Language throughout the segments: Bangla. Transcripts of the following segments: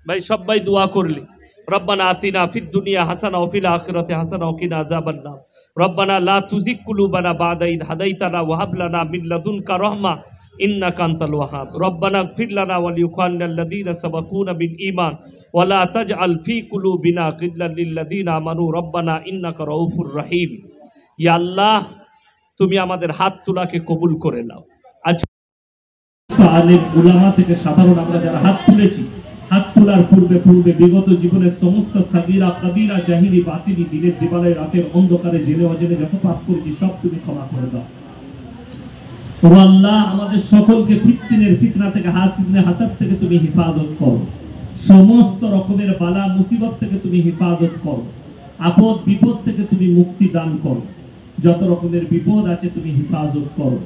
ভাই সবাই দোয়া করলি রব্বানা আতিনা ফিদ দুনিয়া হাসানা ওয়া ফিল আখিরাতি হাসানা ওয়া কিনা আযাবান্নার রব্বানা লা তুযিগ কুলুবানা বা'দা ইদ হাদাইতানা ওয়া হাব লানা মিন লাদুনকা রাহমা ইন্নাকা আনতাল ওয়াহ্হাব রব্বানা ইগফির লানা ওয়া লিইখওয়ানিনাল্লাযীনা সাবাকুনা বিল ঈমান ওয়া লা তাজআল ফী কুলুবিনা গিল্লাল লিল্লাযীনা আমানু রব্বানা ইন্নাকা রাউফুর রহিম। ইয়া আল্লাহ, তুমি আমাদের হাত তোলাকে কবুল করে নাও। আজ আলেম উলামা থেকে সাধারণ আমরা যারা হাত তুলেছি, হাত তোলার পূর্বে বিগত জীবনের সমস্ত সাগীরা কবীরা জাহিলি বাতিলি দিনের দিবালয় রাতের অন্ধকারে জেনে অজেনে যত পাপ করেছি সব তুমি ক্ষমা করে দাও। ও আল্লাহ, আমাদের সকলকে ফিতনা থেকে হাসিনে হাসাদ থেকে তুমি হেফাজত করো, সমস্ত রকমের বালা মুসিবত থেকে তুমি হেফাজত করো, আপদ বিপদ থেকে তুমি মুক্তি দান করো, যত রকমের বিপদ আছে তুমি হেফাজত করো।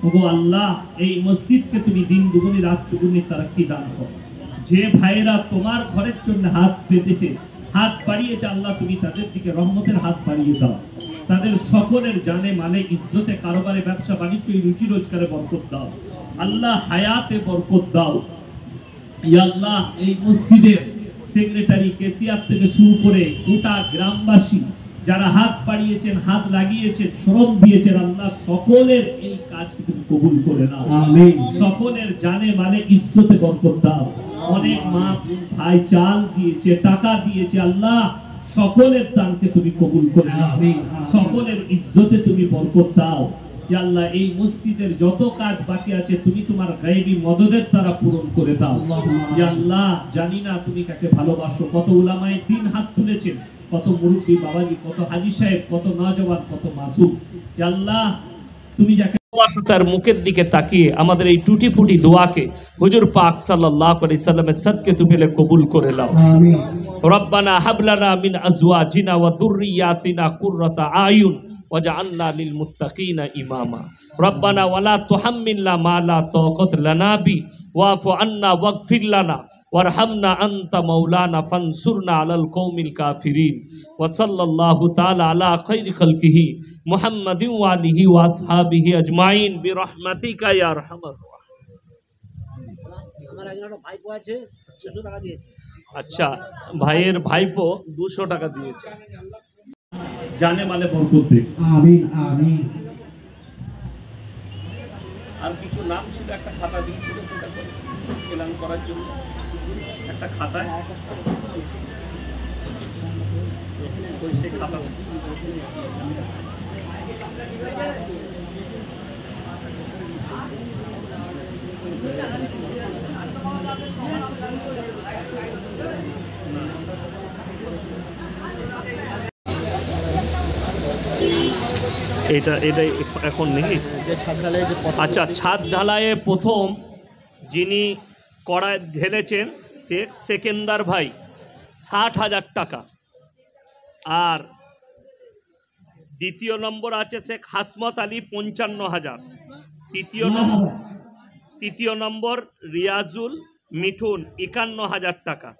ওগো আল্লাহ, এই মসজিদকে তুমি দিন দুগুনি রাত চৌগুনি তারাক্কি দান করো। যে ভাইরা তোমার ঘরের জন্য হাত পেতেছে, হাত বাড়িয়েছে, আল্লাহ তুমি তাদের দিকে রহমতের হাত বাড়িয়ে দাও। তাদের সকলের জানে মানে ইজ্জতে কারোবারে ব্যবসা বাণিজ্য রুচি রোজগারে বরকত দাও। আল্লাহ হায়াতে বরকত দাও। ইয়া আল্লাহ, এই মসজিদের সেক্রেটারি কেসিয়ার থেকে শুরু করে গোটা গ্রামবাসী যারা হাত বাড়িয়েছেন, হাত লাগিয়েছেন, শ্রম দিয়েছেন, আল্লাহ সকলের এই কাজকে তুমি কবুল করে নাও। আমিন। সকলের জানে মানে ইজ্জতে বরকত দাও। অনেক মা ভাই চাল দিয়েছে, টাকা দিয়েছে, আল্লাহ সকলের দানকে তুমি কবুল করে নাও। সকলের ইজ্জতে তুমি বরকত দাও। ইয়া আল্লাহ, এই মসজিদের যত কাজ বাকি আছে তুমি তোমার গায়বী মদদের দ্বারা পূরণ করে দাও। ইয়া আল্লাহ, জানি না তুমি কাকে ভালোবাসো। কত উলামায়ে দ্বীন হাত তুলেছেন, কত মুরব্বী বাবাজি, কত হাজী সাহেব, কত নওজওয়ান, কত মাসুম। ইয়া আল্লাহ, তুমি যাকে ভালোবাসো তার মুখের দিকে তাকিয়ে আমাদের এই টুটি ফুটি দোয়াকে হুজুর পাক সাল্লাল্লাহু আলাইহি সাল্লামের সাদকে তুমি কবুল করে নাও। আমিন। রব্বানা হাব লানা মিন আজওয়াজিনা ওয়া যুররিয়াতিনা কুররাতা আয়ুন ওয়াজআলনা লিল মুত্তাকিনা ইমামা। রব্বানা ওয়ালা তুহাম্মিলনা মা লা তাকাত লানা বি ওয়াফু আন্না ওয়াগফির লানা ওয়ারহামনা আনতা মাওলানা ফানসুরনা আলাল কওমিল কাফিরিন। ওয়া সাল্লাল্লাহু তাআলা আলা খায়রি খালকিহি মুহাম্মাদিন ওয়া আলিহি ওয়া আসহাবিহি আজমাইন বিরহমাতিকা ইয়া আরহামার রাহিমিন। আমার একজন ভাইপো আছে, 200 টাকা দিয়েছে। আচ্ছা, ভাইয়ের ভাইপো 200 টাকা দিয়েছে। জানে মানে বরকত দে। আমিন আমিন। আর কিছু নাম ছিল, একটা খাতা দিয়েছিল সেটা এলান করার জন্য, একটা খাতায় ওই সেই খাতা এটাই এখন নেই। আচ্ছা, ছাদ ঢালাইয়ে প্রথম যিনি কড়াই ঢেলেছেন শেখ সেকেন্দার ভাই 60,000 টাকা, আর দ্বিতীয় নম্বর আছে শেখ হাসমত আলী 55,000, তৃতীয় নম্বর রিয়াজুল মিঠুন 51,000 টাকা।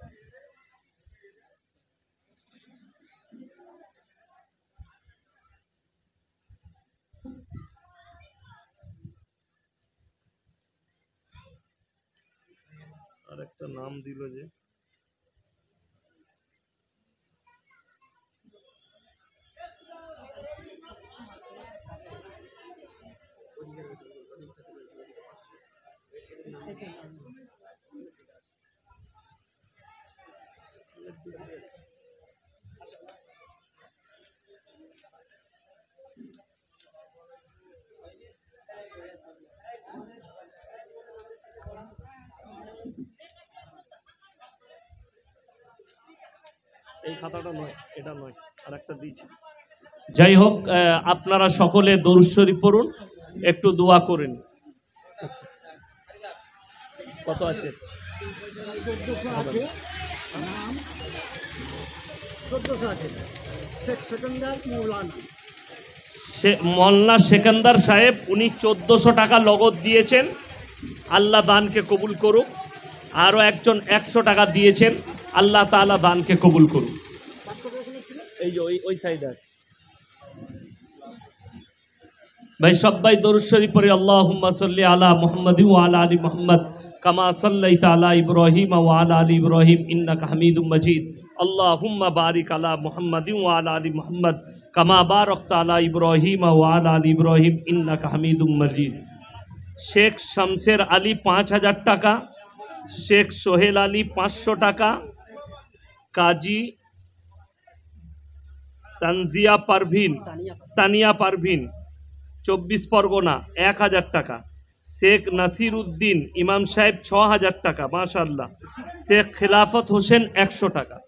আর একটা নাম দিল যে এই খাতাটা নয়, এটা নয়, আর একটা দিয়েছি। যাই হোক, আপনারা সকলে দরুদ শরীফ পড়ুন, একটু দোয়া করেন। কত আছে? 1400 আছে। নাম 1400 আছে। শেখ সেকেন্দার মৌলানা, মোল্লা সেকেন্দার সাহেব, উনি 1400 টাকা নগদ দিয়েছেন। আল্লাহ দানকে কবুল করুক। আরও একজন 100 টাকা দিয়েছেন। আল্লাহ তাআলা দানকে কবুল করুক। এই যে ওই সাইডে আছে। भाई सबाई दरूद शरीफ पढ़े अल्लाहुम्मा सल्ली अला मुहम्मद व अला आलि मुहम्मद कमा सल्लैता अला इब्राहीम व अला आलि इब्राहीम इन्नका हमीदुम मजीद। अल्लाहुम्मा बारिक अला मुहम्मद व अला आलि मुहम्मद कमा बारकता अला इब्राहीम व अला आलि इब्राहीम इन्नका हमीदुम मजीद। शेख शमशेर आली 5000 टाका, शेख सोहेल आली 500 टाका, काजी तानिया परवीन 24 परगना 1000 टाका, शेख नासिर उद्दीन इमाम साहेब 6000 टाका माशाल्लाह, शेख खिलाफत होसेन 100 टाका।